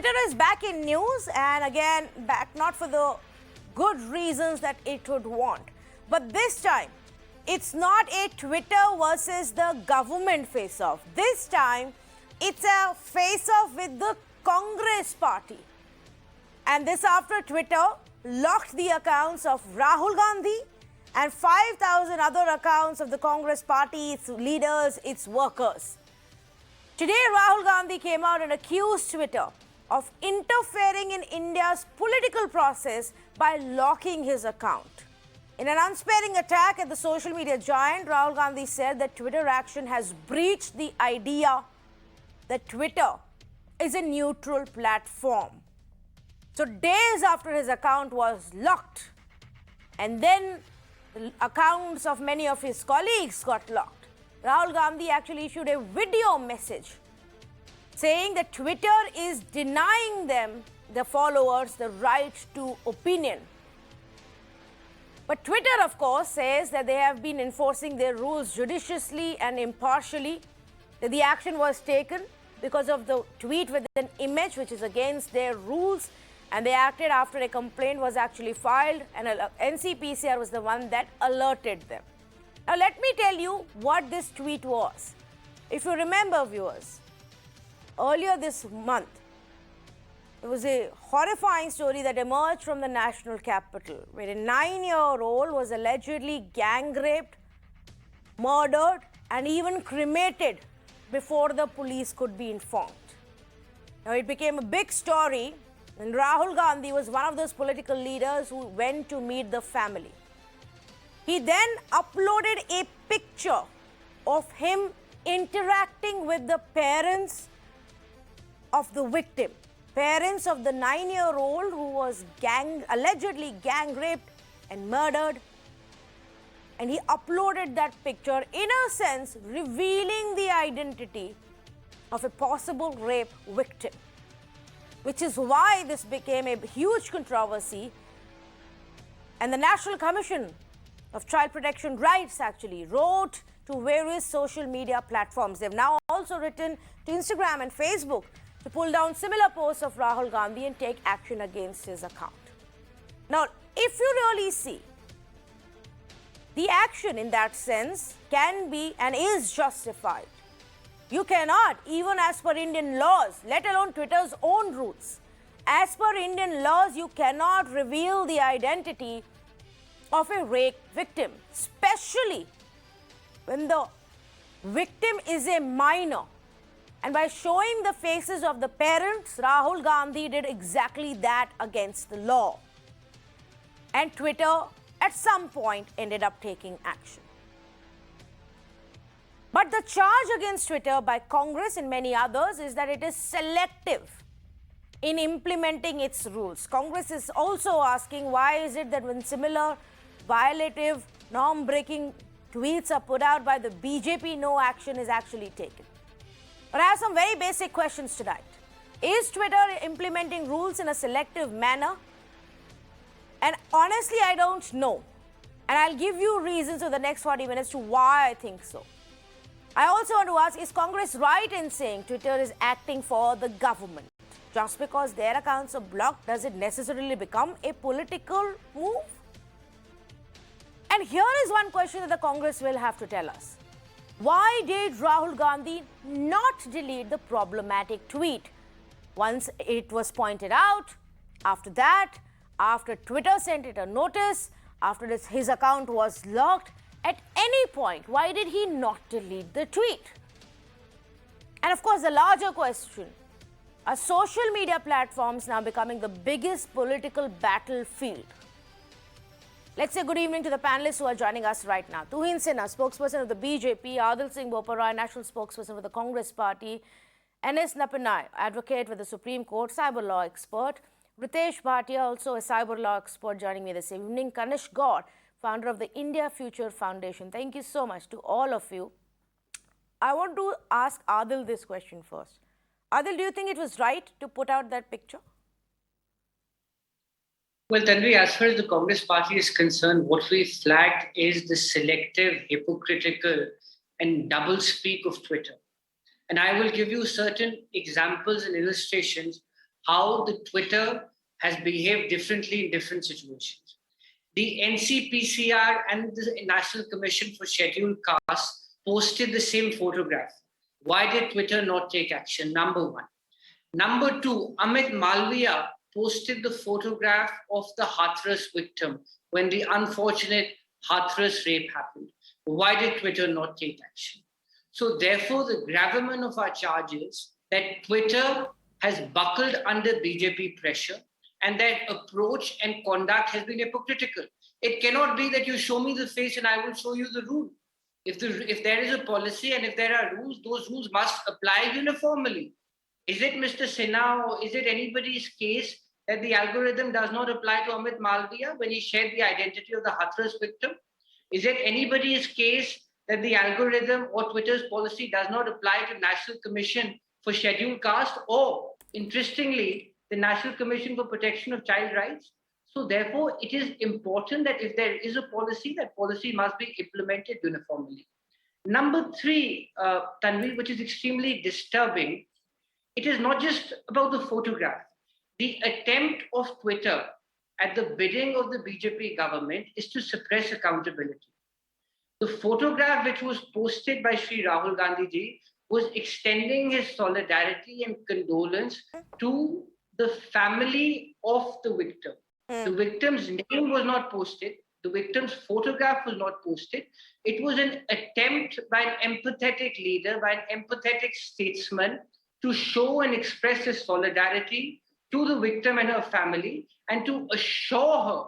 Twitter is back in news, and again, back not for the good reasons that it would want. But this time, it's not a Twitter versus the government face-off. This time, it's a face-off with the Congress party. And this after Twitter locked the accounts of Rahul Gandhi and 5,000 other accounts of the Congress party, its leaders, its workers. Today, Rahul Gandhi came out and accused Twitter of interfering in India's political process by locking his account. In an unsparing attack at the social media giant, Rahul Gandhi said that Twitter action has breached the idea that Twitter is a neutral platform. So days after his account was locked, and then the accounts of many of his colleagues got locked, Rahul Gandhi actually issued a video message saying that Twitter is denying them, the followers, the right to opinion. But Twitter, of course, says that they have been enforcing their rules judiciously and impartially, that the action was taken because of the tweet with an image which is against their rules, and they acted after a complaint was actually filed, and NCPCR was the one that alerted them. Now, let me tell you what this tweet was. If you remember, viewers, earlier this month, there was a horrifying story that emerged from the national capital, where a 9-year-old was allegedly gang raped, murdered, and even cremated before the police could be informed. Now, it became a big story, and Rahul Gandhi was one of those political leaders who went to meet the family. He then uploaded a picture of him interacting with the parents of the victim, parents of the 9-year-old who was allegedly gang raped and murdered. And he uploaded that picture, in a sense, revealing the identity of a possible rape victim, which is why this became a huge controversy. And the National Commission of Child Protection Rights actually wrote to various social media platforms. They've now also written to Instagram and Facebook to pull down similar posts of Rahul Gandhi and take action against his account. Now, if you really see, the action in that sense can be and is justified. You cannot, even as per Indian laws, let alone Twitter's own rules, as per Indian laws, you cannot reveal the identity of a rape victim, especially when the victim is a minor. And by showing the faces of the parents, Rahul Gandhi did exactly that against the law. And Twitter, at some point, ended up taking action. But the charge against Twitter by Congress and many others is that it is selective in implementing its rules. Congress is also asking, why is it that when similar violative, norm-breaking tweets are put out by the BJP, no action is actually taken? But I have some very basic questions tonight. Is Twitter implementing rules in a selective manner? And honestly, I don't know. And I'll give you reasons for the next 40 minutes to why I think so. I also want to ask, is Congress right in saying Twitter is acting for the government? Just because their accounts are blocked, does it necessarily become a political move? And here is one question that the Congress will have to tell us. Why did Rahul Gandhi not delete the problematic tweet? Once it was pointed out, after that, after Twitter sent it a notice, after his account was locked, at any point, why did he not delete the tweet? And of course, the larger question, are social media platforms now becoming the biggest political battlefield? Let's say good evening to the panelists who are joining us right now. Tuhin Sinha, spokesperson of the BJP, Adil Singh Boparai, national spokesperson for the Congress Party, N.S. Napinai, advocate with the Supreme Court, cyber law expert, Ritesh Bhatia, also a cyber law expert, joining me this evening, Kanish Gaur, founder of the India Future Foundation. Thank you so much to all of you. I want to ask Adil this question first. Adil, do you think it was right to put out that picture? Well, Tanvi, as far as the Congress Party is concerned, what we flagged is the selective, hypocritical, and doublespeak of Twitter. And I will give you certain examples and illustrations how the Twitter has behaved differently in different situations. The NCPCR and the National Commission for Scheduled Castes posted the same photograph. Why did Twitter not take action? Number one. Number two, Amit Malviya posted the photograph of the Hathras victim when the unfortunate Hathras rape happened. Why did Twitter not take action? So therefore, the gravamen of our charge is that Twitter has buckled under BJP pressure and that approach and conduct has been hypocritical. It cannot be that you show me the face and I will show you the rule. If there is a policy and if there are rules, those rules must apply uniformly. Is it Mr. Sinha or is it anybody's case that the algorithm does not apply to Amit Malviya when he shared the identity of the Hathras victim? Is it anybody's case that the algorithm or Twitter's policy does not apply to National Commission for Scheduled Caste or, interestingly, the National Commission for Protection of Child Rights? So therefore, it is important that if there is a policy, that policy must be implemented uniformly. Number three, Tanvi, which is extremely disturbing, it is not just about the photograph. The attempt of Twitter at the bidding of the BJP government is to suppress accountability. The photograph which was posted by Sri Rahul Gandhi ji was extending his solidarity and condolence to the family of the victim. The victim's name was not posted. The victim's photograph was not posted. It was an attempt by an empathetic leader, by an empathetic statesman to show and express his solidarity to the victim and her family and to assure her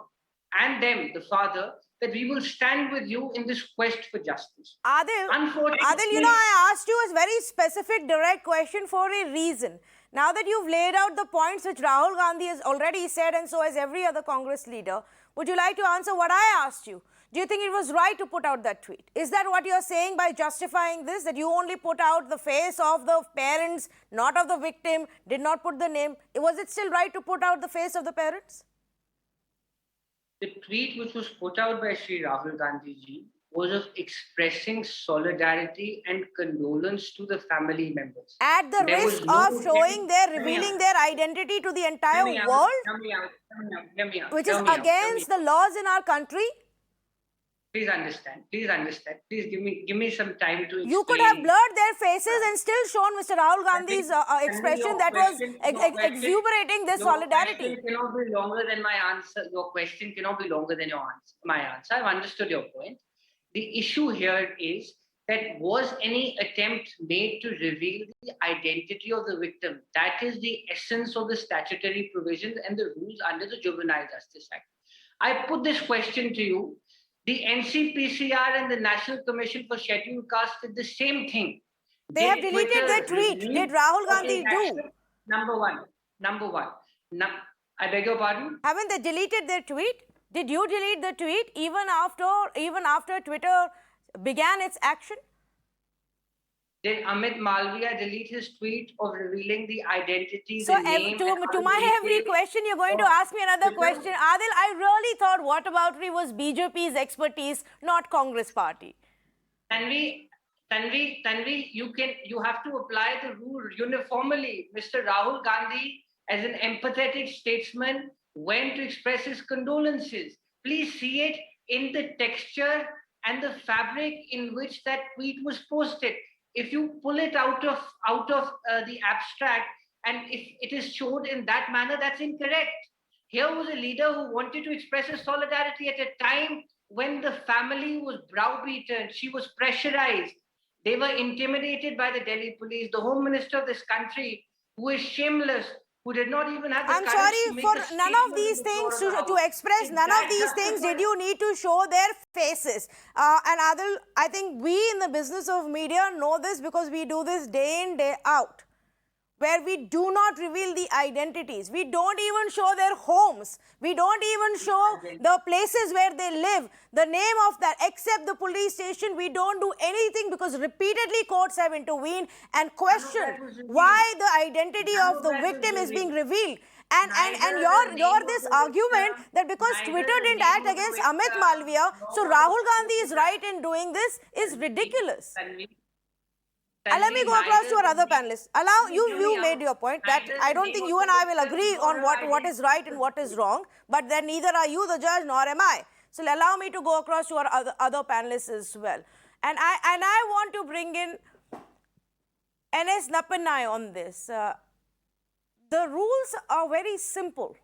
and them, the father, that we will stand with you in this quest for justice. Adil, I asked you a very specific, direct question for a reason. Now that you've laid out the points which Rahul Gandhi has already said and so has every other Congress leader, would you like to answer what I asked you? Do you think it was right to put out that tweet? Is that what you're saying by justifying this, that you only put out the face of the parents, not of the victim, did not put the name? Was it still right to put out the face of the parents? The tweet which was put out by Sri Rahul Gandhi ji was of expressing solidarity and condolence to the family members. At the risk of showing revealing their identity to the entire world? Which is against the laws in our country? Please understand. Please give me some time to explain. You could have blurred their faces and still shown Mr. Rahul Gandhi's expression that was exuberating their solidarity. Your question cannot be longer than my answer. Your question cannot be longer than my answer. I've understood your point. The issue here is that was any attempt made to reveal the identity of the victim? That is the essence of the statutory provisions and the rules under the Juvenile Justice Act. I put this question to you. The NCPCR and the National Commission for Scheduled Castes did the same thing. They have deleted their tweet. Did Rahul Gandhi do? Number one. I beg your pardon? Haven't they deleted their tweet? Did you delete the tweet even after Twitter began its action? Did Amit Malviya delete his tweet of revealing the identity, so the name? To my every question, you're going to ask me another question. Adil, I really thought whataboutery was BJP's expertise, not Congress party. Tanvi, you have to apply the rule uniformly. Mr. Rahul Gandhi, as an empathetic statesman, went to express his condolences. Please see it in the texture and the fabric in which that tweet was posted. If you pull it out of the abstract and if it is showed in that manner, that's incorrect. Here was a leader who wanted to express his solidarity at a time when the family was browbeaten, she was pressurized. They were intimidated by the Delhi police. The Home Minister of this country, who is shameless, who did not even have the courage to make I'm sorry, for none of these things to express none of these things did you need to show their faces. And Adil, I think we in the business of media know this because we do this day in, day out, where we do not reveal the identities. We don't even show their homes. We don't even show the places where they live, the name of that, except the police station. We don't do anything because repeatedly courts have intervened and questioned why the identity of the victim is being revealed. And your this argument that because Twitter didn't act against Amit Malviya, so Rahul Gandhi is right in doing this is ridiculous. Let me go across to our other panelists. Allow you made your point that I don't think you and I will agree on what is right and what is wrong, but then neither are you the judge nor am I. So allow me to go across to our other panelists as well. And I want to bring in NS Napannai on this. The rules are very simple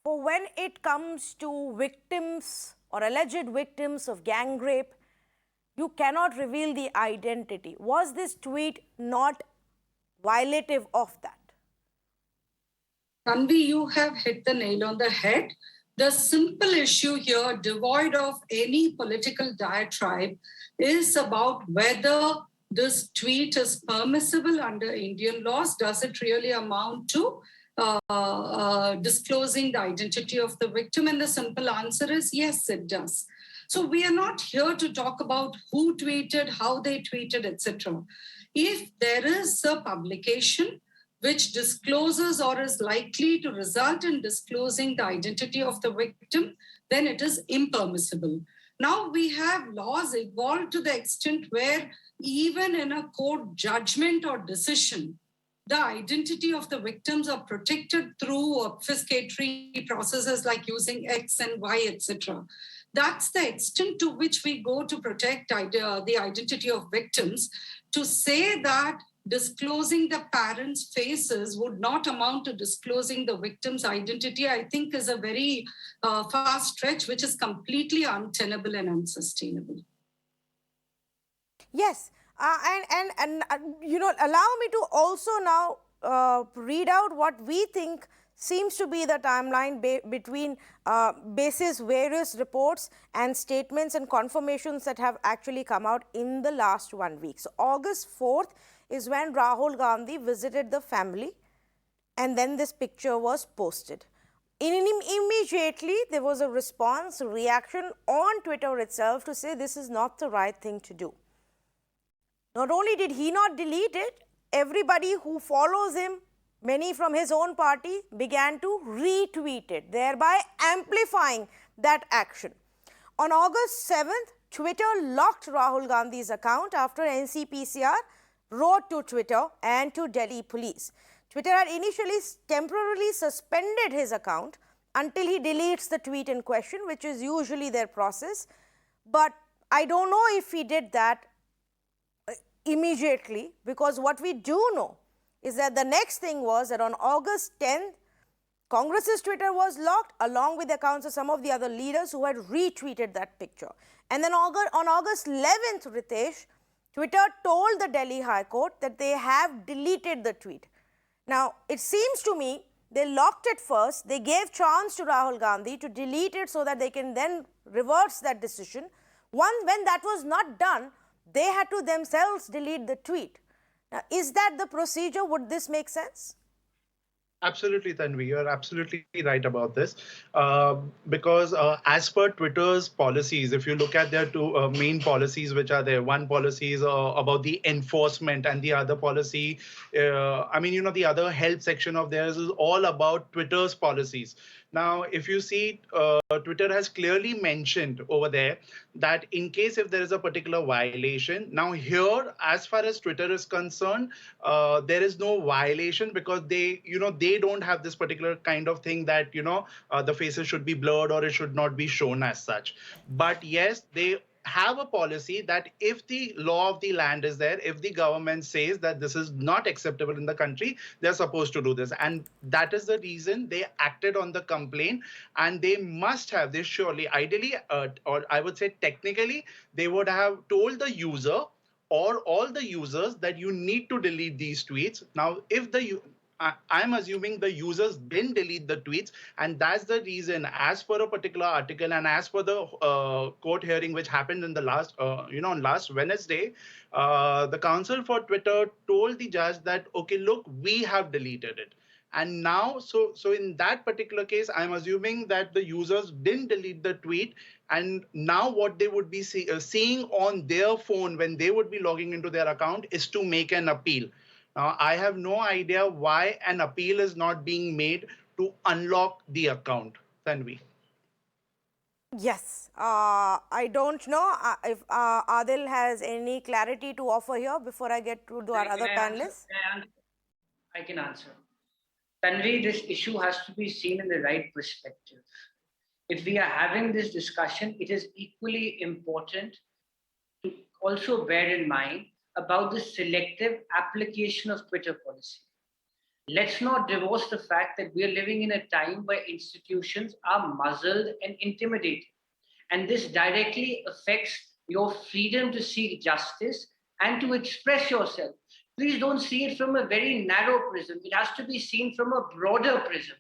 for when it comes to victims or alleged victims of gang rape. You cannot reveal the identity. Was this tweet not violative of that? Tanvi, you have hit the nail on the head. The simple issue here, devoid of any political diatribe, is about whether this tweet is permissible under Indian laws. Does it really amount to disclosing the identity of the victim? And the simple answer is yes, it does. So we are not here to talk about who tweeted, how they tweeted, etc. If there is a publication which discloses or is likely to result in disclosing the identity of the victim, then it is impermissible. Now we have laws evolved to the extent where even in a court judgment or decision, the identity of the victims are protected through obfuscatory processes like using X and Y, etc. That's the extent to which we go to protect the identity of victims. To say that disclosing the parents' faces would not amount to disclosing the victim's identity, I think is a very fast stretch, which is completely untenable and unsustainable. Yes, and you know, allow me to also now read out what we think seems to be the timeline between basis various reports and statements and confirmations that have actually come out in the last 1 week. So August 4th is when Rahul Gandhi visited the family, and then this picture was posted. Immediately, there was a response, a reaction on Twitter itself to say this is not the right thing to do. Not only did he not delete it, everybody who follows him, many from his own party, began to retweet it, thereby amplifying that action. On August 7th, Twitter locked Rahul Gandhi's account after NCPCR wrote to Twitter and to Delhi police. Twitter had initially temporarily suspended his account until he deletes the tweet in question, which is usually their process. But I don't know if he did that immediately, because what we do know is that the next thing was that on August 10th, Congress's Twitter was locked along with the accounts of some of the other leaders who had retweeted that picture. And then on August 11th, Ritesh, Twitter told the Delhi High Court that they have deleted the tweet. Now, it seems to me they locked it first, they gave chance to Rahul Gandhi to delete it so that they can then reverse that decision. When that was not done, they had to themselves delete the tweet. Now, is that the procedure? Would this make sense? Absolutely, Tanvi, you're absolutely right about this. Because as per Twitter's policies, if you look at their two main policies which are there, one policy is about the enforcement, and the other policy, the other help section of theirs is all about Twitter's policies. Now, if you see, Twitter has clearly mentioned over there that in case if there is a particular violation, now here, as far as Twitter is concerned, there is no violation because they don't have this particular kind of thing that, the faces should be blurred or it should not be shown as such. But yes, they have a policy that if the law of the land is there, if the government says that this is not acceptable in the country, they're supposed to do this. And that is the reason they acted on the complaint, and they must have, they surely, ideally, or I would say technically, they would have told the user or all the users that you need to delete these tweets. Now, if I'm assuming the users didn't delete the tweets, and that's the reason, as per a particular article and as per the court hearing which happened in the last, on last Wednesday, the counsel for Twitter told the judge that, okay, look, we have deleted it. And now, so in that particular case, I'm assuming that the users didn't delete the tweet, and now what they would be seeing on their phone when they would be logging into their account is to make an appeal. Now, I have no idea why an appeal is not being made to unlock the account, Tanvi. Yes. I don't know if Adil has any clarity to offer here before I get to our Can other I answer? panelists. I can answer. Tanvi, this issue has to be seen in the right perspective. If we are having this discussion, it is equally important to also bear in mind about the selective application of Twitter policy. Let's not divorce the fact that we are living in a time where institutions are muzzled and intimidated. And this directly affects your freedom to seek justice and to express yourself. Please don't see it from a very narrow prism. It has to be seen from a broader prism.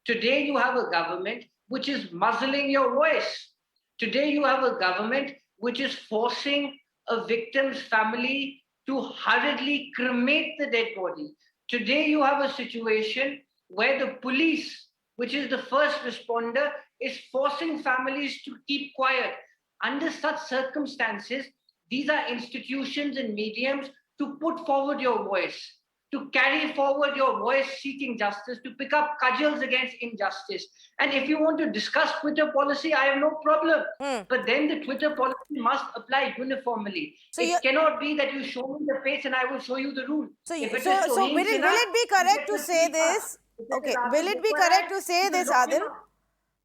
Today, you have a government which is muzzling your voice. Today, you have a government which is forcing a victim's family to hurriedly cremate the dead body. Today, you have a situation where the police, which is the first responder, is forcing families to keep quiet. Under such circumstances, these are institutions and mediums to put forward your voice, to carry forward your voice seeking justice, to pick up cudgels against injustice. And if you want to discuss Twitter policy, I have no problem. But then the Twitter policy must apply uniformly. So It cannot be that you show me the face and I will show you the rule. So, If it so, is so Toheen will Sinha, it be you correct get to the say free pass. this? If it Okay, is will it be Asif correct Bharat, to say you this, lock him Adil? up.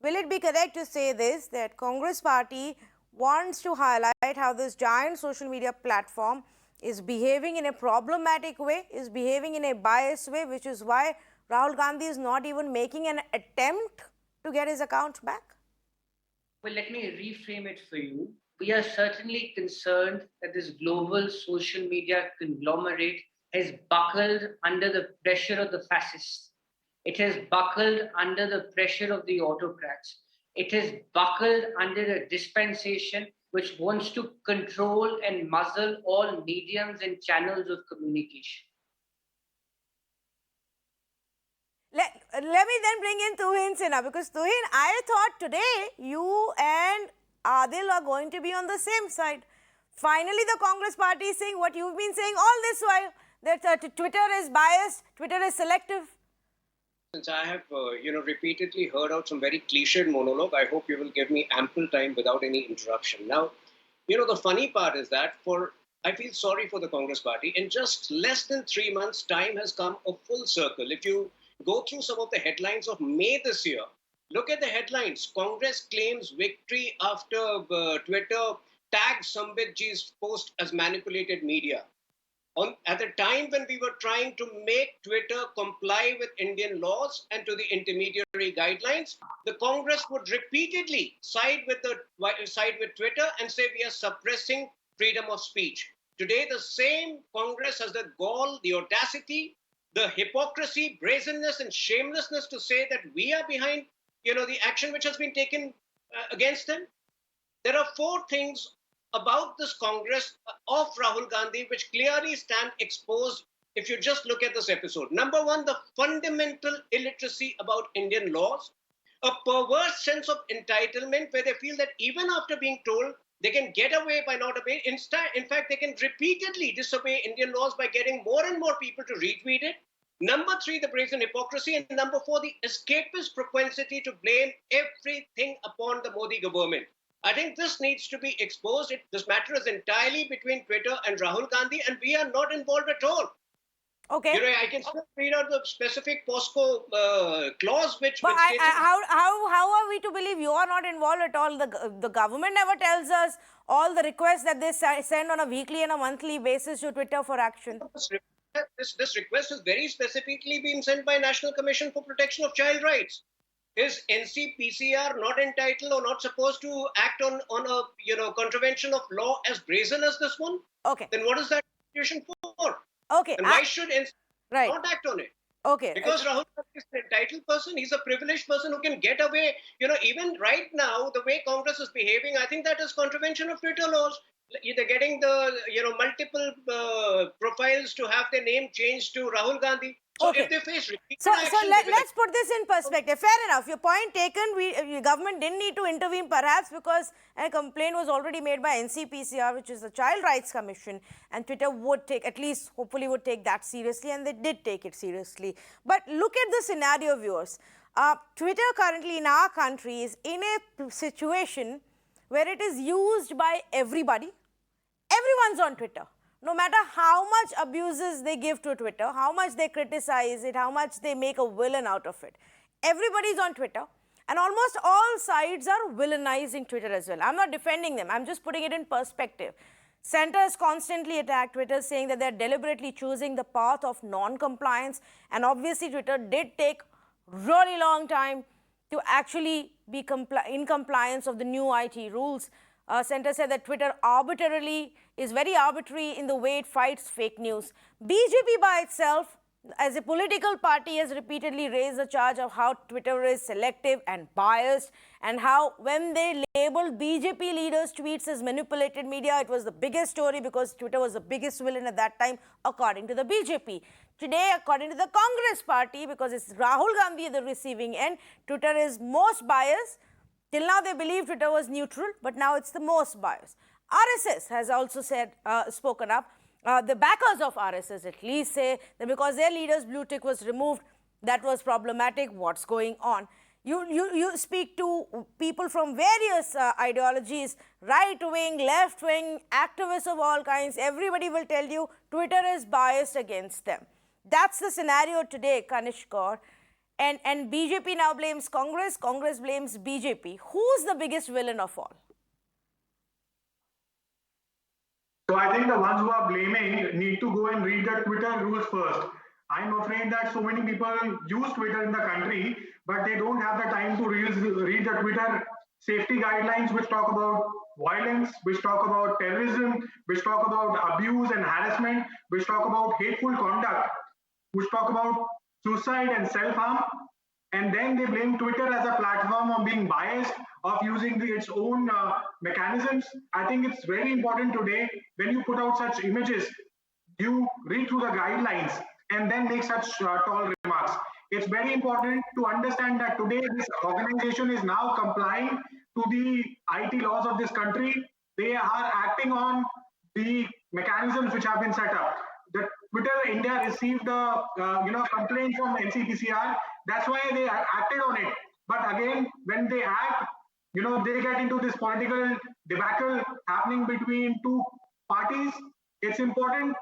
Will it be correct to say this, that Congress party wants to highlight how this giant social media platform is behaving in a problematic way, is behaving in a biased way, which is why Rahul Gandhi is not even making an attempt to get his account back? Well, let me reframe it for you. We are certainly concerned that this global social media conglomerate has buckled under the pressure of the fascists. It has buckled under the pressure of the autocrats. It has buckled under a dispensation which wants to control and muzzle all mediums and channels of communication. Let me then bring in Tuhin Sinha, because Tuhin, I thought today you and Adil are going to be on the same side. Finally, the Congress party is saying what you've been saying all this while, that Twitter is biased, Twitter is selective. Since I have, repeatedly heard out some very cliched monologue, I hope you will give me ample time without any interruption. Now, the funny part is that I feel sorry for the Congress party. In just less than 3 months, time has come a full circle. If you go through some of the headlines of May this year, look at the headlines. Congress claims victory after Twitter tags Sambit Ji's post as manipulated media. At the time when we were trying to make Twitter comply with Indian laws and to the intermediary guidelines, the Congress would repeatedly side with Twitter and say we are suppressing freedom of speech. Today, the same Congress has the gall, the audacity, the hypocrisy, brazenness, and shamelessness to say that we are behind, the action which has been taken against them. There are 4 things about this Congress of Rahul Gandhi which clearly stand exposed if you just look at this episode. Number 1, the fundamental illiteracy about Indian laws, a perverse sense of entitlement where they feel that even after being told they can get away by not obeying, in fact, they can repeatedly disobey Indian laws by getting more and more people to retweet it. Number 3, the brazen hypocrisy. And number 4, the escapist propensity to blame everything upon the Modi government. I think this needs to be exposed. This matter is entirely between Twitter and Rahul Gandhi, and we are not involved at all. Okay. I can still read out the specific POSCO clause which But states... how are we to believe you are not involved at all? The government never tells us all the requests that they send on a weekly and a monthly basis to Twitter for action. This request has very specifically been sent by National Commission for Protection of Child Rights. Is NCPCR not entitled or not supposed to act on a contravention of law as brazen as this one? Okay. Then what is that institution for? Okay. And why should NCPCR not act on it? Okay. Because Rahul is an entitled person. He's a privileged person who can get away. Even right now, the way Congress is behaving, I think that is contravention of Twitter laws. They're getting the multiple profiles to have their name changed to Rahul Gandhi. So if they face repeated action, let's put this in perspective. Fair enough. Your point taken. The government didn't need to intervene, perhaps because a complaint was already made by NCPCR, which is the Child Rights Commission, and Twitter would take, at least hopefully would take that seriously, and they did take it seriously. But look at the scenario, viewers. Twitter currently in our country is in a situation where it is used by everybody. Everyone's on Twitter. No matter how much abuses they give to Twitter, how much they criticize it, how much they make a villain out of it. Everybody's on Twitter. And almost all sides are villainizing Twitter as well. I'm not defending them. I'm just putting it in perspective. Centers constantly attack Twitter, saying that they're deliberately choosing the path of non-compliance. And obviously, Twitter did take really long time to actually be in compliance of the new IT rules. Center said that Twitter arbitrarily is very arbitrary in the way it fights fake news. BJP by itself, as a political party, has repeatedly raised the charge of how Twitter is selective and biased, and how when they labeled BJP leaders' tweets as manipulated media, it was the biggest story because Twitter was the biggest villain at that time, according to the BJP. Today, according to the Congress party, because it's Rahul Gandhi at the receiving end, Twitter is most biased. Till now, they believed Twitter was neutral, but now it's the most biased. RSS has also spoken up. The backers of RSS at least say that because their leader's blue tick was removed, that was problematic. What's going on? You speak to people from various ideologies, right-wing, left-wing, activists of all kinds. Everybody will tell you Twitter is biased against them. That's the scenario today, Kanish Kaur. And BJP now blames Congress. Congress blames BJP. Who's the biggest villain of all? So I think the ones who are blaming need to go and read the Twitter rules first. I'm afraid that so many people use Twitter in the country, but they don't have the time to read the Twitter safety guidelines, which talk about violence, which talk about terrorism, which talk about abuse and harassment, which talk about hateful conduct, which talk about suicide and self-harm. And then they blame Twitter as a platform of being biased, of using its own mechanisms. I think it's very important today, when you put out such images, you read through the guidelines and then make such tall remarks. It's very important to understand that today this organization is now complying to the IT laws of this country. They are acting on the mechanisms which have been set up. The Twitter India received a complaint from NCPCR. That's why they acted on it. But again, when they act, they get into this political debacle happening between two parties. It's important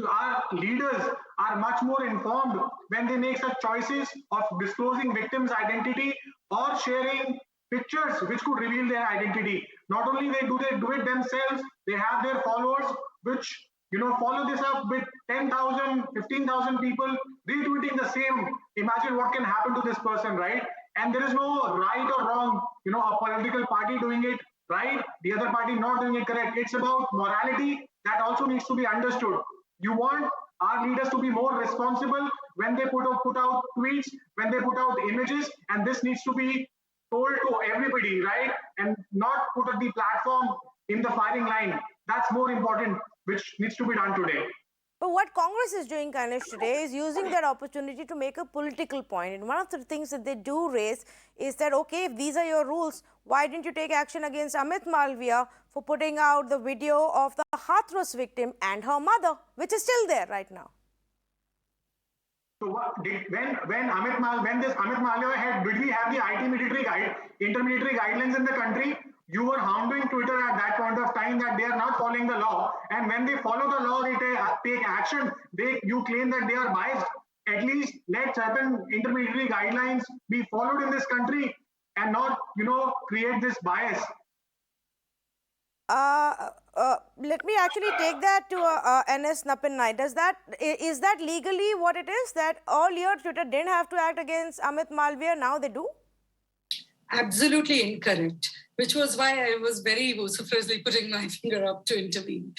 our leaders are much more informed when they make such choices of disclosing victims' identity or sharing pictures which could reveal their identity. Not only they do it themselves, they have their followers which follow this up with 10,000, 15,000 people retweeting the same. Imagine what can happen to this person, right? And there is no right or wrong, a political party doing it right, the other party not doing it correct. It's about morality that also needs to be understood. You want our leaders to be more responsible when they put out tweets, when they put out images, and this needs to be told to everybody, right? And not put at the platform in the firing line. That's more important, which needs to be done today. But what Congress is doing, Kanish, today is using that opportunity to make a political point. And one of the things that they do raise is that, okay, if these are your rules, why didn't you take action against Amit Malviya for putting out the video of the Hathras victim and her mother, which is still there right now? So when this Amit Malviya had, did we have the intermediary guidelines in the country? You were hounding Twitter at that point of time that they are not following the law. And when they follow the law, they take action. You claim that they are biased. At least let certain intermediary guidelines be followed in this country and not, create this bias. Let me actually take that to NS Napinai. Is that legally what it is? That earlier Twitter didn't have to act against Amit Malviya, now they do? Absolutely incorrect, which was why I was very vociferously putting my finger up to intervene.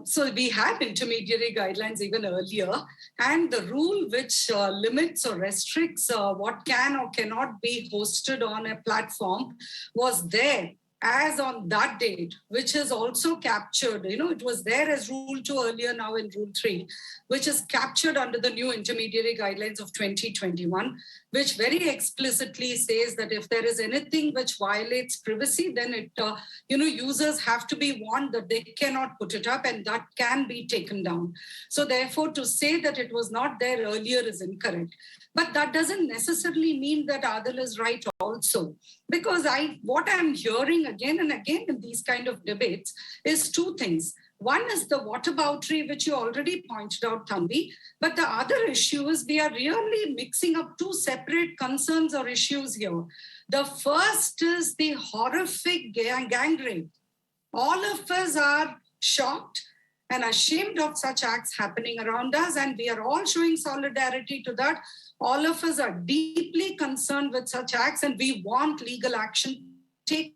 So we had intermediary guidelines even earlier, and the rule which limits or restricts what can or cannot be hosted on a platform was there as on that date, which is also captured, it was there as Rule 2 earlier, now in Rule 3, which is captured under the new intermediary guidelines of 2021, which very explicitly says that if there is anything which violates privacy, then it, users have to be warned that they cannot put it up and that can be taken down. So therefore, to say that it was not there earlier is incorrect. But that doesn't necessarily mean that Adil is right also. Because what I'm hearing again and again in these kind of debates is two things. One is the whataboutery, which you already pointed out, Thanvi. But the other issue is we are really mixing up two separate concerns or issues here. The first is the horrific gang rape. All of us are shocked and ashamed of such acts happening around us, and we are all showing solidarity to that. All of us are deeply concerned with such acts, and we want legal action taken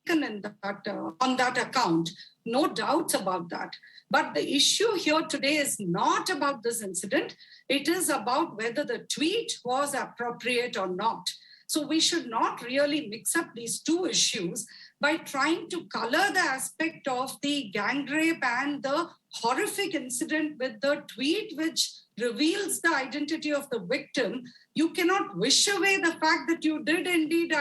in that, on that account. No doubts about that. But the issue here today is not about this incident. It is about whether the tweet was appropriate or not. So we should not really mix up these two issues by trying to color the aspect of the gang rape and the horrific incident with the tweet, which reveals the identity of the victim. You cannot wish away the fact that you did indeed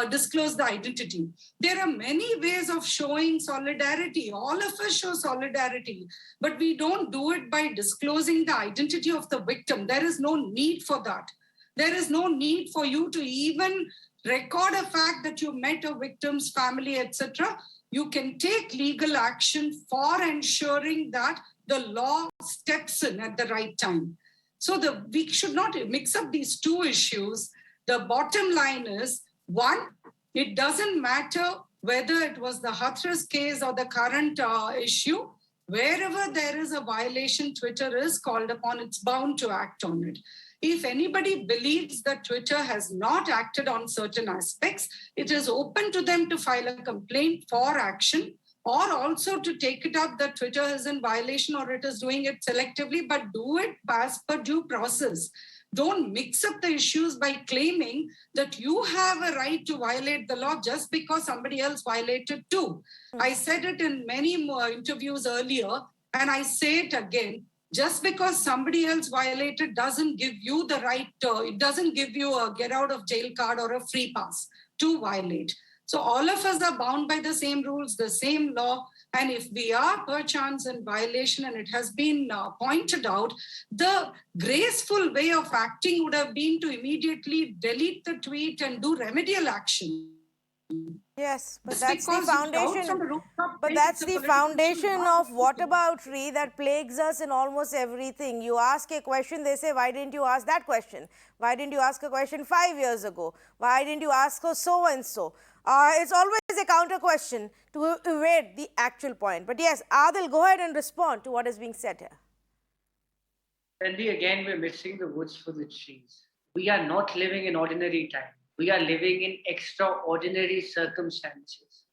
disclose the identity. There are many ways of showing solidarity. All of us show solidarity, but we don't do it by disclosing the identity of the victim. There is no need for that. There is no need for you to even record a fact that you met a victim's family, etc. You can take legal action for ensuring that the law steps in at the right time. So we should not mix up these two issues. The bottom line is, one, it doesn't matter whether it was the Hathras case or the current issue. Wherever there is a violation, Twitter is called upon, it's bound to act on it. If anybody believes that Twitter has not acted on certain aspects, it is open to them to file a complaint for action, or also to take it up that Twitter is in violation or it is doing it selectively, but do it as per due process. Don't mix up the issues by claiming that you have a right to violate the law just because somebody else violated too. I said it in many more interviews earlier, and I say it again. Just because somebody else violated doesn't give you the right, it doesn't give you a get out of jail card or a free pass to violate. So all of us are bound by the same rules, the same law. And if we are perchance in violation, and it has been pointed out, the graceful way of acting would have been to immediately delete the tweet and do remedial action. Yes, but that's the foundation. But that's the foundation of whataboutery that plagues us in almost everything. You ask a question, they say, why didn't you ask that question? Why didn't you ask a question 5 years ago? Why didn't you ask her so and so? It's always a counter question to evade the actual point. But yes, Adil, go ahead and respond to what is being said here. Randy, again, we're missing the woods for the trees. We are not living in ordinary time. We are living in extraordinary circumstances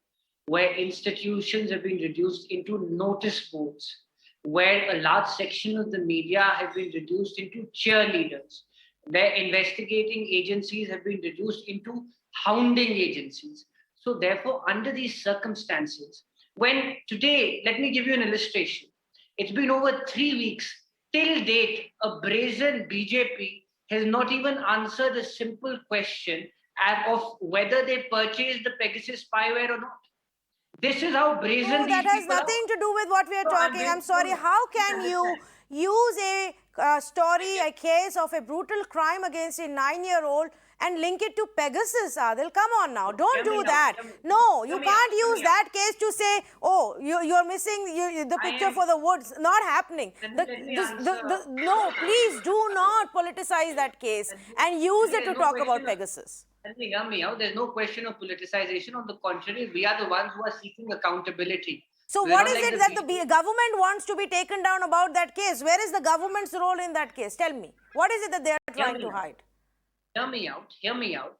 where institutions have been reduced into notice boards, where a large section of the media have been reduced into cheerleaders, where investigating agencies have been reduced into hounding agencies. So therefore, under these circumstances, when today, let me give you an illustration. It's been over 3 weeks. Till date, a brazen BJP has not even answered a simple question of whether they purchased the Pegasus spyware or not. This is how brazen no, these that has people nothing are. to do with what we are talking. I'm sorry. How can you use a story, a case of a brutal crime against a 9-year-old and link it to Pegasus, Adil? Come on now. Don't do that. No, you can't use that case to say, oh, you're missing the picture for the woods. Not happening. No, please do not politicize that case and use it to talk about Pegasus. Hear me out. There's no question of politicization. On the contrary, we are the ones who are seeking accountability. So what is it that the government wants to be taken down about that case? Where is the government's role in that case? Tell me. What is it that they are trying to hide? Hear me out. Hear me out.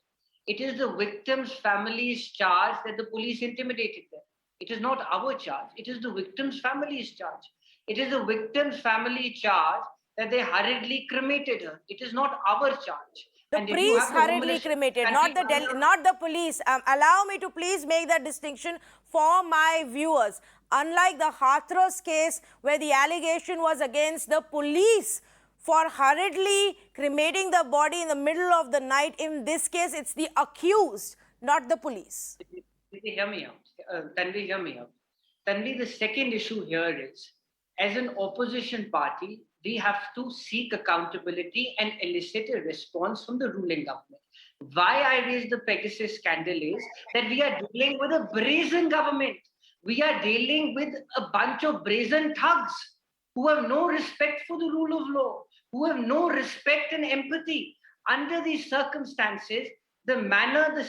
It is the victim's family's charge that the police intimidated them. It is not our charge. It is the victim's family's charge. It is the victim's family charge that they hurriedly cremated her. It is not our charge. The And if you priest have the Home hurriedly Minister of the cremated, country, not the police. Allow me to please make that distinction for my viewers. Unlike the Hathras case, where the allegation was against the police for hurriedly cremating the body in the middle of the night, in this case, it's the accused, not the police. Hear me out. Tanvi, hear me out. Tanvi, the second issue here is, as an opposition party, we have to seek accountability and elicit a response from the ruling government. Why I raised the Pegasus scandal is that we are dealing with a brazen government. We are dealing with a bunch of brazen thugs who have no respect for the rule of law, who have no respect and empathy. Under these circumstances, the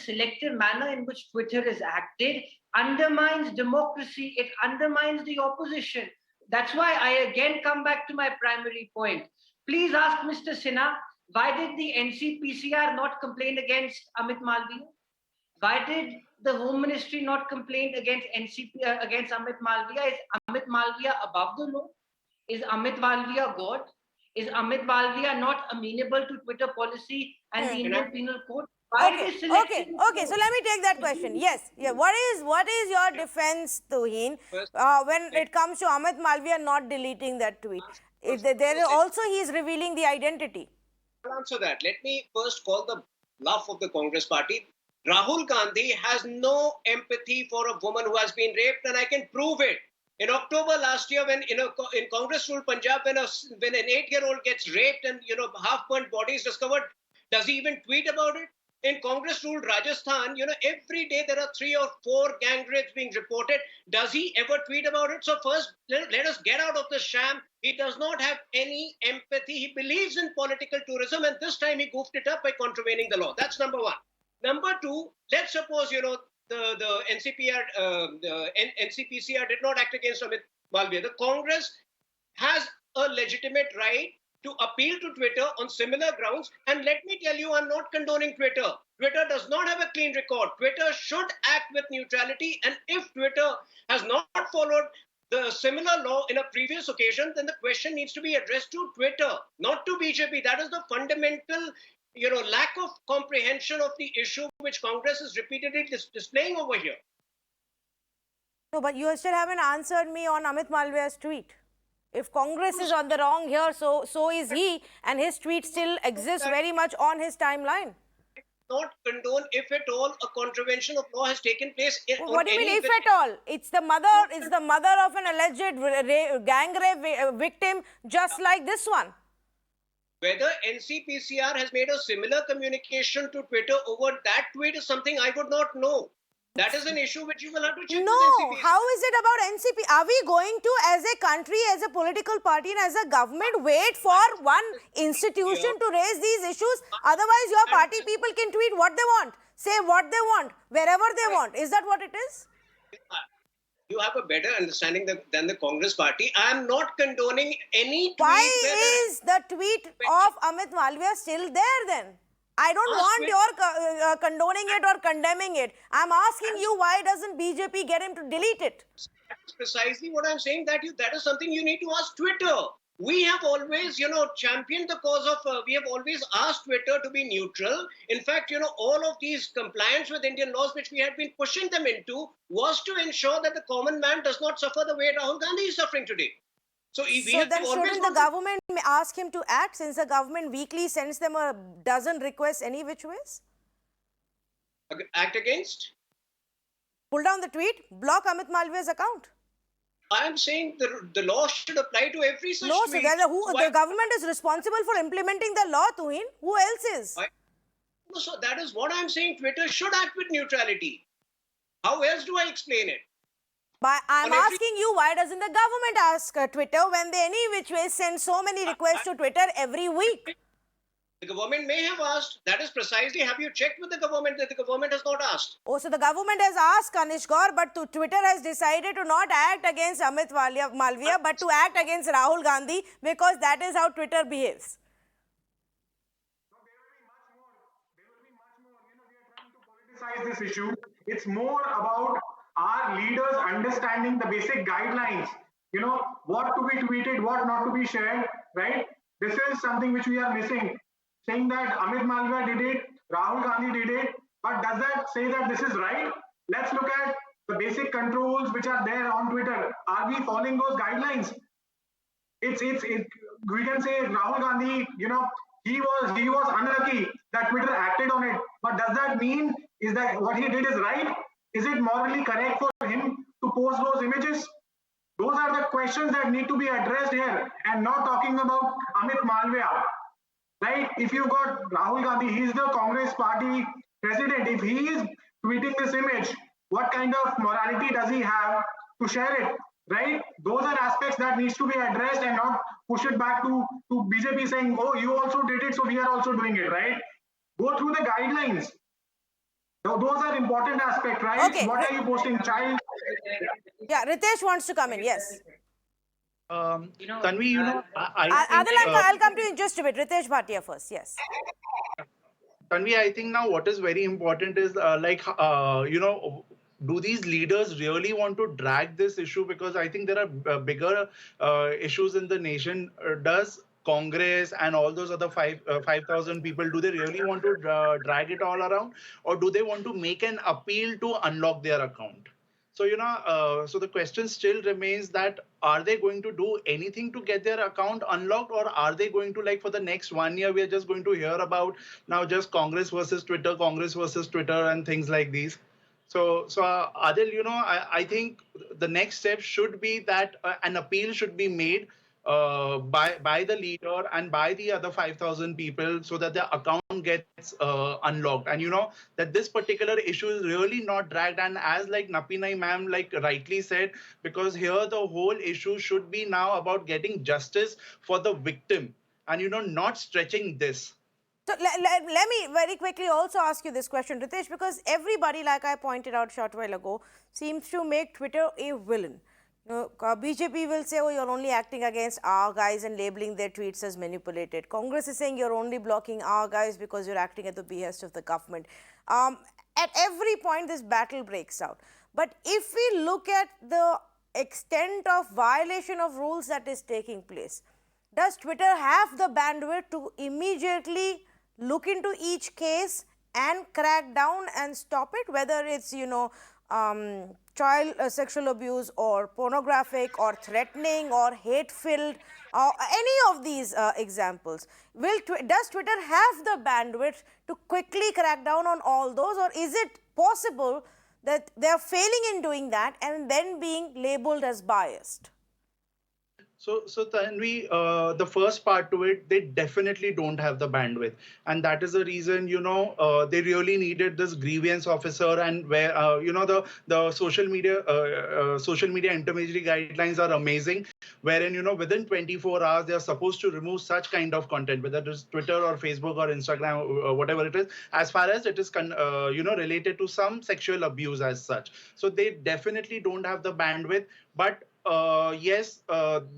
selective manner in which Twitter is acted undermines democracy, it undermines the opposition. That's why I again come back to my primary point. Please ask Mr. Sinha, why did the NCPCR not complain against Amit Malviya? Why did the Home Ministry not complain against against Amit Malviya? Is Amit Malviya above the law? Is Amit Malviya God? Is Amit Malviya not amenable to Twitter policy and the Indian Penal Code? Okay. So let me take that question. Yes. Yeah. What is your defense, Tuhin, when it comes to Amit Malviya not deleting that tweet? He is revealing the identity. I'll answer that. Let me first call the bluff of the Congress party. Rahul Gandhi has no empathy for a woman who has been raped, and I can prove it. In October last year, when in Congress-ruled Punjab, when an 8-year-old gets raped and half-burnt body is discovered, does he even tweet about it? In Congress-ruled Rajasthan, every day there are 3 or 4 gang rapes being reported. Does he ever tweet about it? So first, let us get out of the sham. He does not have any empathy. He believes in political tourism, and this time he goofed it up by contravening the law. That's number one. Number two, let's suppose, the NCPCR did not act against Amit Malviya. The Congress has a legitimate right to appeal to Twitter on similar grounds. And let me tell you, I'm not condoning Twitter. Twitter does not have a clean record. Twitter should act with neutrality. And if Twitter has not followed the similar law in a previous occasion, then the question needs to be addressed to Twitter, not to BJP. That is the fundamental lack of comprehension of the issue which Congress is repeatedly displaying over here. No, but you still haven't answered me on Amit Malviya's tweet. If Congress is on the wrong here, so is he, and his tweet still exists very much on his timeline. Not condone, if at all, a contravention of law has taken place. What do you mean, if at all? It's the mother of an alleged gang rape victim, just like this one. Whether NCPCR has made a similar communication to Twitter over that tweet is something I would not know. That is an issue which you will have to check with NCPCR. How is it about NCP? Are we going to, as a country, as a political party and as a government, wait for one institution to raise these issues? Otherwise, your party people can tweet what they want, say what they want, wherever they want. Is that what it is? You have a better understanding than the Congress party. I am not condoning any tweet. Why is the tweet of Amit Malviya still there then? I don't want your condoning it or condemning it. I'm asking you, why doesn't BJP get him to delete it? That's precisely what I'm saying. That is something you need to ask Twitter. We have always, championed the cause of, we have always asked Twitter to be neutral. In fact, all of these compliance with Indian laws, which we had been pushing them into, was to ensure that the common man does not suffer the way Rahul Gandhi is suffering today. So then shouldn't the government ask him to act, since the government weekly sends them a dozen requests any which ways? Act against? Pull down the tweet, block Amit Malviya's account. I am saying the law should apply to every such tweet. The government is responsible for implementing the law, Tuhin. Who else is? So that is what I am saying. Twitter should act with neutrality. How else do I explain it? But I'm asking you, why doesn't the government ask Twitter when they any which way send so many requests to Twitter every week? The government may have asked. That is precisely, have you checked with the government that the government has not asked? Oh, so the government has asked, Kanish Gaur, but Twitter has decided to not act against Amit Malviya, but to act against Rahul Gandhi, because that is how Twitter behaves. There will be much more. We are trying to politicize this issue. It's more about our leaders understanding the basic guidelines, what to be tweeted, what not to be shared, right? This is something which we are missing. saying that Amit Malviya did it, Rahul Gandhi did it, but does that say that this is right? Let's look at the basic controls which are there on Twitter. Are we following those guidelines? We can say Rahul Gandhi, he was unlucky that Twitter acted on it. But does that mean is that what he did is right? Is it morally correct for him to post those images? Those are the questions that need to be addressed here, and not talking about Amit Malviya. Right? If you got Rahul Gandhi, he's the Congress party president. If he is tweeting this image, what kind of morality does he have to share it? Right? Those are aspects that needs to be addressed and not push it back to BJP saying, oh, you also did it, so we are also doing it, right? Go through the guidelines. Those are important aspects, right? Okay. What are you posting? Child? Yeah, Ritesh wants to come in. Yes. Tanvi, I'll come to you in just a bit. Ritesh Bhatia first. Yes. Tanvi, I think now what is very important is do these leaders really want to drag this issue? Because I think there are bigger issues in the nation. Does Congress and all those other 5,000 people, do they really want to drag it all around? Or do they want to make an appeal to unlock their account? So, so the question still remains that are they going to do anything to get their account unlocked, or are they going to, like, for the next 1 year, we are just going to hear about now just Congress versus Twitter and things like these? So Adil, I think the next step should be that an appeal should be made by the leader and by the other 5,000 people so that their account gets unlocked. And that this particular issue is really not dragged. And as like Napinai ma'am rightly said, because here the whole issue should be now about getting justice for the victim and not stretching this. So let me very quickly also ask you this question, Ritesh, because everybody, like I pointed out a short while ago, seems to make Twitter a villain. BJP will say, oh, you're only acting against our guys and labeling their tweets as manipulated. Congress is saying you're only blocking our guys because you're acting at the behest of the government. At every point, this battle breaks out. But if we look at the extent of violation of rules that is taking place, does Twitter have the bandwidth to immediately look into each case and crack down and stop it, whether it's, child sexual abuse or pornographic or threatening or hate-filled, any of these examples? Does Twitter have the bandwidth to quickly crack down on all those, or is it possible that they're failing in doing that and then being labeled as biased? So Tanvi, the first part to it, they definitely don't have the bandwidth, and that is the reason they really needed this grievance officer, and where the social media intermediary guidelines are amazing, wherein within 24 hours they are supposed to remove such kind of content, whether it is Twitter or Facebook or Instagram or whatever it is, as far as it is related to some sexual abuse as such. So they definitely don't have the bandwidth, but yes,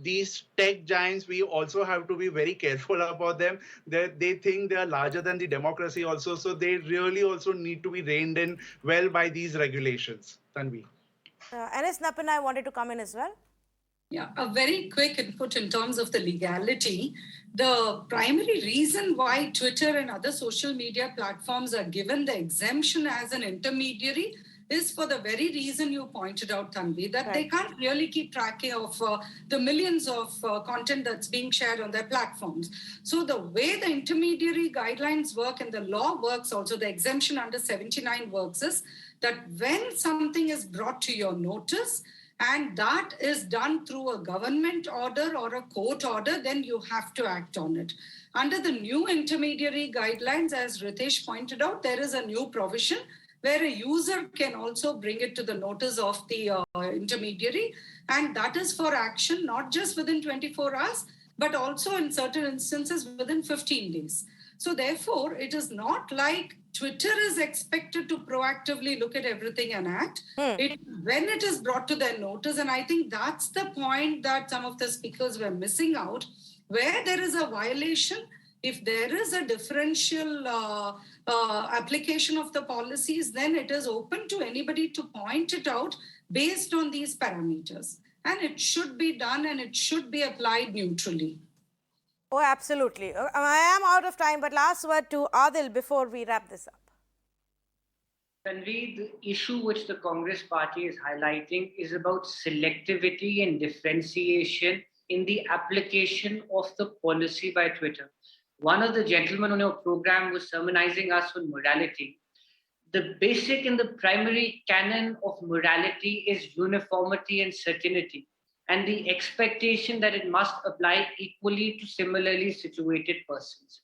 these tech giants, we also have to be very careful about them. They think they are larger than the democracy also, so they really also need to be reined in well by these regulations. Tanvi. Anis Napinai wanted to come in as well. Yeah, a very quick input in terms of the legality. The primary reason why Twitter and other social media platforms are given the exemption as an intermediary is for the very reason you pointed out, Tanvi, that they can't really keep track of the millions of content that's being shared on their platforms. So the way the intermediary guidelines work and the law works, also the exemption under 79 works, is that when something is brought to your notice and that is done through a government order or a court order, then you have to act on it. Under the new intermediary guidelines, as Ritesh pointed out, there is a new provision where a user can also bring it to the notice of the intermediary. And that is for action, not just within 24 hours, but also in certain instances within 15 days. So therefore, it is not like Twitter is expected to proactively look at everything and act. When it is brought to their notice, and I think that's the point that some of the speakers were missing out, where there is a violation, if there is a differential application of the policies, then it is open to anybody to point it out based on these parameters. And it should be done and it should be applied neutrally. Oh, absolutely. I am out of time, but last word to Adil before we wrap this up. Tanvi, the issue which the Congress party is highlighting is about selectivity and differentiation in the application of the policy by Twitter. One of the gentlemen on your program was sermonizing us on morality. The basic and the primary canon of morality is uniformity and certainty, and the expectation that it must apply equally to similarly situated persons.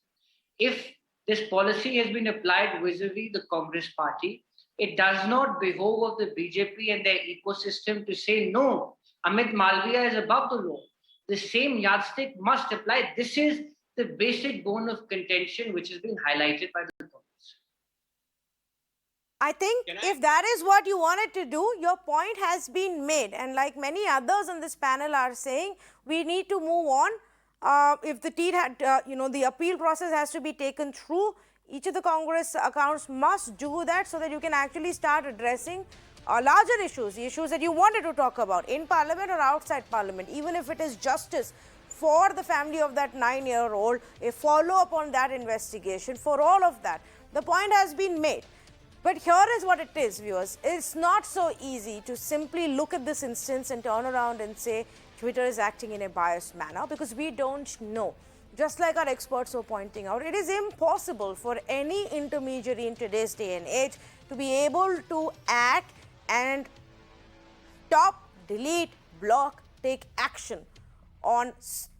If this policy has been applied vis-a-vis the Congress party, it does not behove of the BJP and their ecosystem to say, no, Amit Malviya is above the law. The same yardstick must apply. This is the basic bone of contention which has been highlighted by the Congress. I think if that is what you wanted to do, your point has been made. And like many others on this panel are saying, we need to move on. If the the appeal process has to be taken through, each of the Congress accounts must do that so that you can actually start addressing larger issues, the issues that you wanted to talk about in Parliament or outside Parliament, even if it is justice for the family of that 9-year-old, a follow-up on that investigation, for all of that. The point has been made. But here is what it is, viewers. It's not so easy to simply look at this instance and turn around and say Twitter is acting in a biased manner, because we don't know. Just like our experts were pointing out, it is impossible for any intermediary in today's day and age to be able to act and stop, delete, block, take action on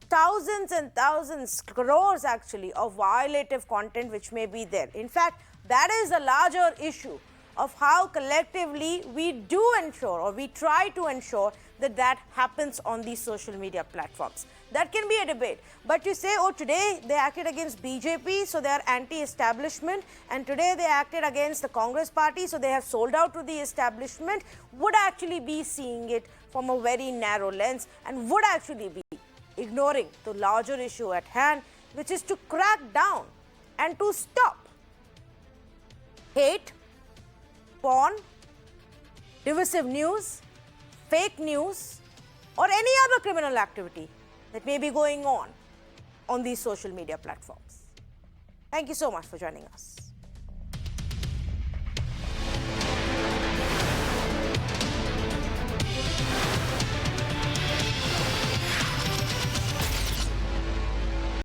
thousands and thousands, crores actually, of violative content which may be there. In fact, that is a larger issue of how collectively we do ensure, or we try to ensure, that that happens on these social media platforms. That can be a debate. But to say, oh, today they acted against BJP, so they are anti-establishment, and today they acted against the Congress party, so they have sold out to the establishment, would actually be seeing it from a very narrow lens, and would actually be ignoring the larger issue at hand, which is to crack down and to stop hate, porn, divisive news, fake news, or any other criminal activity that may be going on these social media platforms. Thank you so much for joining us.